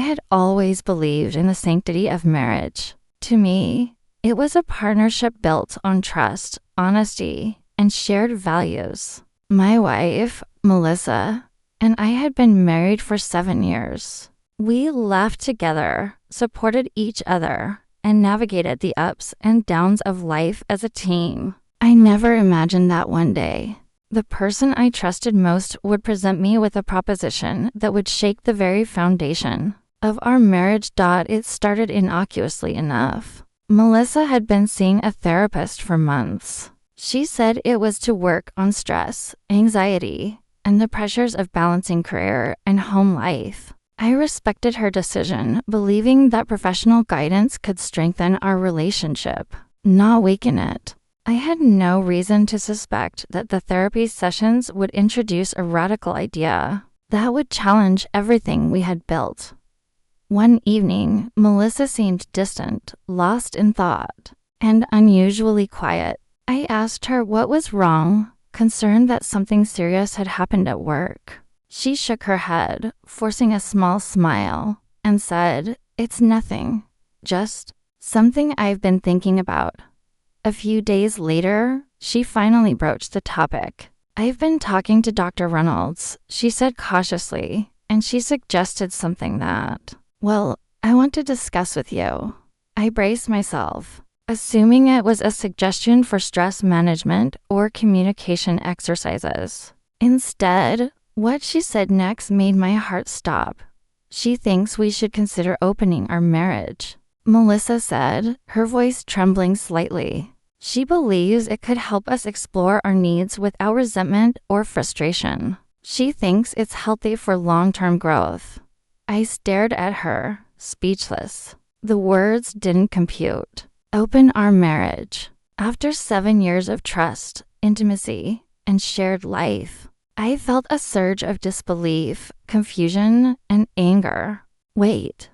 had always believed in the sanctity of marriage. To me, it was a partnership built on trust, honesty, and shared values. My wife, Melissa, and I had been married for 7 years. We laughed together, supported each other, and navigated the ups and downs of life as a team. I never imagined that one day, the person I trusted most would present me with a proposition that would shake the very foundation of our marriage. It started innocuously enough. Melissa had been seeing a therapist for months. She said it was to work on stress, anxiety, and the pressures of balancing career and home life. I respected her decision, believing that professional guidance could strengthen our relationship, not weaken it. I had no reason to suspect that the therapy sessions would introduce a radical idea that would challenge everything we had built. One evening, Melissa seemed distant, lost in thought, and unusually quiet. I asked her what was wrong, concerned that something serious had happened at work. She shook her head, forcing a small smile, and said, "It's nothing, just something I've been thinking about." A few days later, she finally broached the topic. "I've been talking to Dr. Reynolds," she said cautiously, and she suggested something that, "Well, I want to discuss with you." I braced myself, assuming it was a suggestion for stress management or communication exercises. Instead, what she said next made my heart stop. "She thinks we should consider opening our marriage," Melissa said, her voice trembling slightly. "She believes it could help us explore our needs without resentment or frustration. She thinks it's healthy for long-term growth." I stared at her, speechless. The words didn't compute. Open our marriage. After 7 years of trust, intimacy, and shared life, I felt a surge of disbelief, confusion, and anger. "Wait,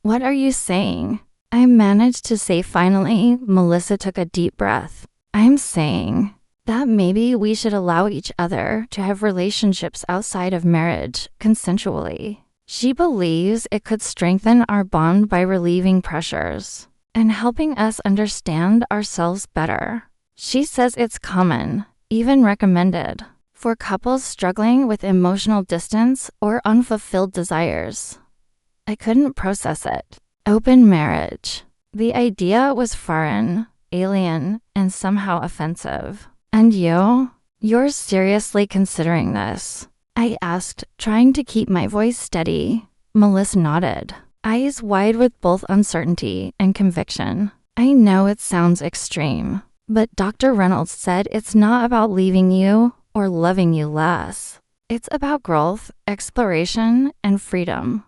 what are you saying?" I managed to say finally. Melissa took a deep breath. "I'm saying that maybe we should allow each other to have relationships outside of marriage, consensually. She believes it could strengthen our bond by relieving pressures and helping us understand ourselves better. She says it's common, even recommended, for couples struggling with emotional distance or unfulfilled desires." I couldn't process it. Open marriage. The idea was foreign, alien, and somehow offensive. "And you're seriously considering this?" I asked, trying to keep my voice steady. Melissa nodded, eyes wide with both uncertainty and conviction. "I know it sounds extreme, but Dr. Reynolds said it's not about leaving you or loving you less. It's about growth, exploration, and freedom.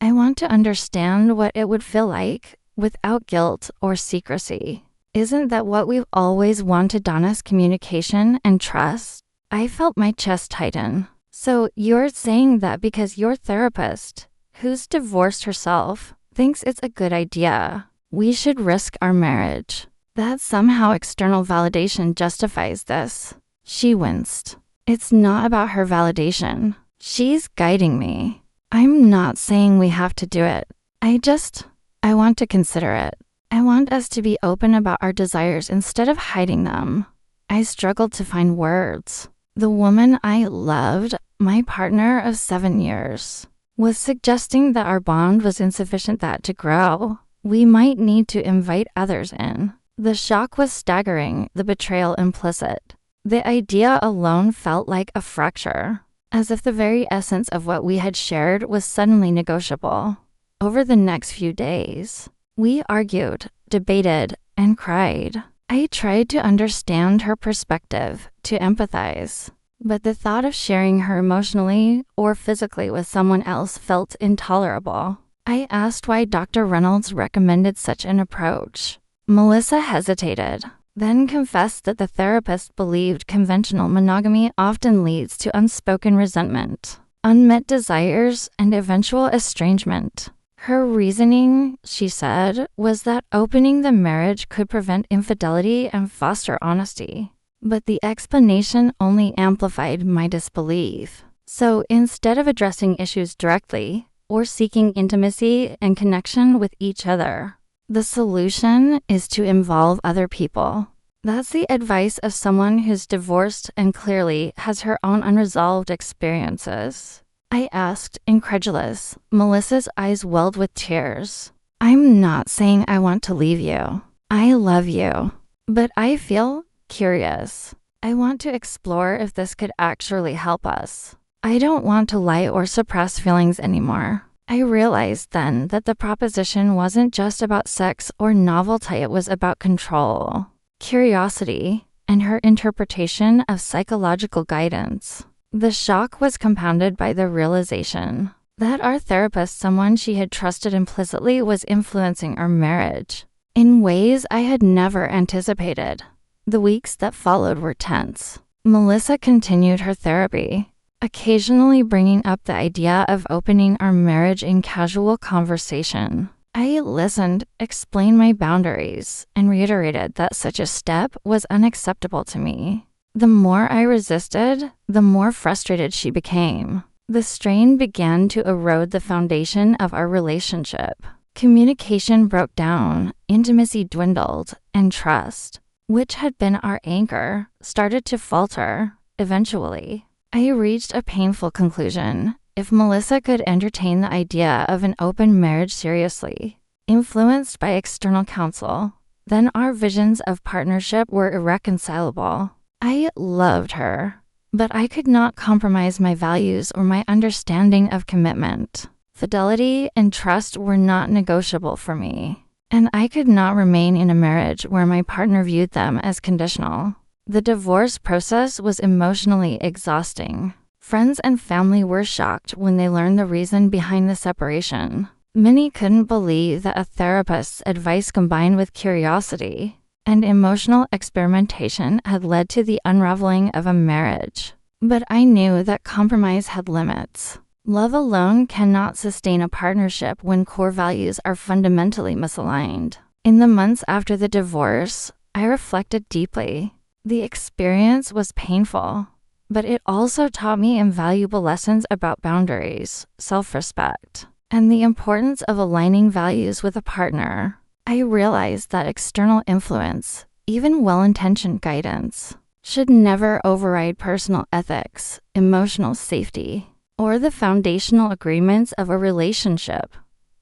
I want to understand what it would feel like without guilt or secrecy. Isn't that what we've always wanted, honest communication and trust?" I felt my chest tighten. "So you're saying that because your therapist, who's divorced herself, thinks it's a good idea, we should risk our marriage? That somehow external validation justifies this?" She winced. "It's not about her validation. She's guiding me. I'm not saying we have to do it. I want to consider it. I want us to be open about our desires instead of hiding them." I struggled to find words. The woman I loved, my partner of 7 years, was suggesting that our bond was insufficient, that to grow, we might need to invite others in. The shock was staggering, the betrayal implicit. The idea alone felt like a fracture, as if the very essence of what we had shared was suddenly negotiable. Over the next few days, we argued, debated, and cried. I tried to understand her perspective, to empathize, but the thought of sharing her emotionally or physically with someone else felt intolerable. I asked why Dr. Reynolds recommended such an approach. Melissa hesitated, then confessed that the therapist believed conventional monogamy often leads to unspoken resentment, unmet desires, and eventual estrangement. Her reasoning, she said, was that opening the marriage could prevent infidelity and foster honesty. But the explanation only amplified my disbelief. So instead of addressing issues directly, or seeking intimacy and connection with each other. The solution is to involve other people. That's the advice of someone who's divorced and clearly has her own unresolved experiences. I asked, incredulous. Melissa's eyes welled with tears. I'm not saying I want to leave you. I love you. But I feel curious. I want to explore if this could actually help us. I don't want to lie or suppress feelings anymore. I realized then that the proposition wasn't just about sex or novelty, it was about control, curiosity, and her interpretation of psychological guidance. The shock was compounded by the realization that our therapist, someone she had trusted implicitly, was influencing our marriage in ways I had never anticipated. The weeks that followed were tense. Melissa continued her therapy, occasionally bringing up the idea of opening our marriage in casual conversation. I listened, explained my boundaries, and reiterated that such a step was unacceptable to me. The more I resisted, the more frustrated she became. The strain began to erode the foundation of our relationship. Communication broke down, intimacy dwindled, and trust, which had been our anchor, started to falter. Eventually, I reached a painful conclusion. If Melissa could entertain the idea of an open marriage seriously, influenced by external counsel, then our visions of partnership were irreconcilable. I loved her, but I could not compromise my values or my understanding of commitment. Fidelity and trust were not negotiable for me, and I could not remain in a marriage where my partner viewed them as conditional. The divorce process was emotionally exhausting. Friends and family were shocked when they learned the reason behind the separation. Many couldn't believe that a therapist's advice combined with curiosity and emotional experimentation had led to the unraveling of a marriage. But I knew that compromise had limits. Love alone cannot sustain a partnership when core values are fundamentally misaligned. In the months after the divorce, I reflected deeply. The experience was painful, but it also taught me invaluable lessons about boundaries, self-respect, and the importance of aligning values with a partner. I realized that external influence, even well-intentioned guidance, should never override personal ethics, emotional safety, or the foundational agreements of a relationship.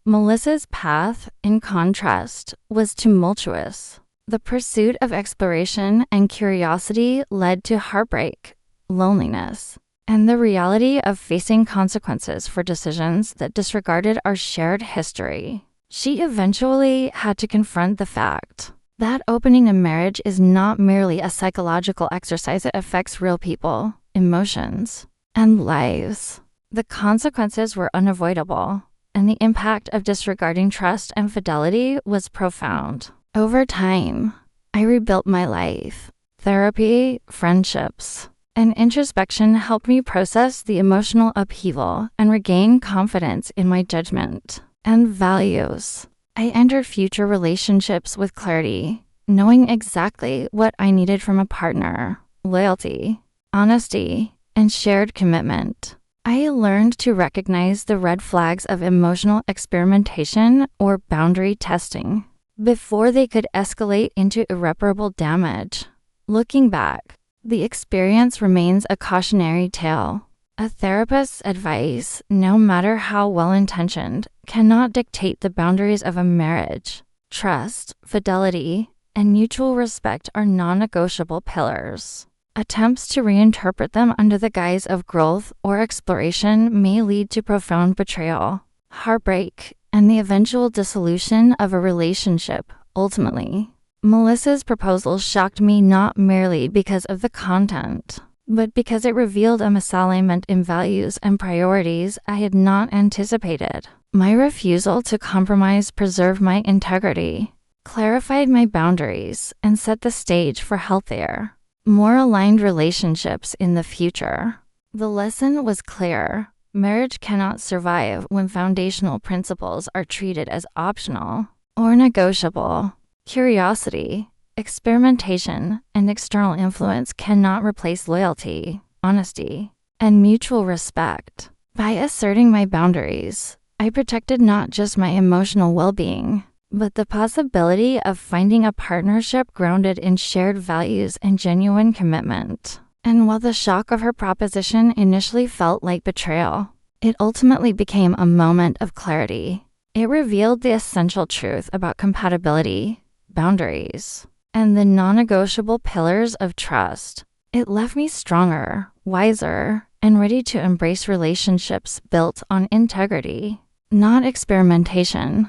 Melissa's path, in contrast, was tumultuous. The pursuit of exploration and curiosity led to heartbreak, loneliness, and the reality of facing consequences for decisions that disregarded our shared history. She eventually had to confront the fact that opening a marriage is not merely a psychological exercise, it affects real people, emotions, and lives. The consequences were unavoidable, and the impact of disregarding trust and fidelity was profound. Over time, I rebuilt my life. Therapy, friendships, and introspection helped me process the emotional upheaval and regain confidence in my judgment and values. I entered future relationships with clarity, knowing exactly what I needed from a partner: loyalty, honesty, and shared commitment. I learned to recognize the red flags of emotional experimentation or boundary testing before they could escalate into irreparable damage. Looking back, the experience remains a cautionary tale. A therapist's advice, no matter how well-intentioned, cannot dictate the boundaries of a marriage. Trust, fidelity, and mutual respect are non-negotiable pillars. Attempts to reinterpret them under the guise of growth or exploration may lead to profound betrayal, heartbreak, and the eventual dissolution of a relationship. Ultimately, Melissa's proposal shocked me not merely because of the content, but because it revealed a misalignment in values and priorities I had not anticipated. My refusal to compromise preserved my integrity, clarified my boundaries, and set the stage for healthier, more aligned relationships in the future. The lesson was clear. Marriage cannot survive when foundational principles are treated as optional or negotiable. Curiosity, experimentation, and external influence cannot replace loyalty, honesty, and mutual respect. By asserting my boundaries, I protected not just my emotional well-being, but the possibility of finding a partnership grounded in shared values and genuine commitment. And while the shock of her proposition initially felt like betrayal, it ultimately became a moment of clarity. It revealed the essential truth about compatibility, boundaries, and the non-negotiable pillars of trust. It left me stronger, wiser, and ready to embrace relationships built on integrity, not experimentation.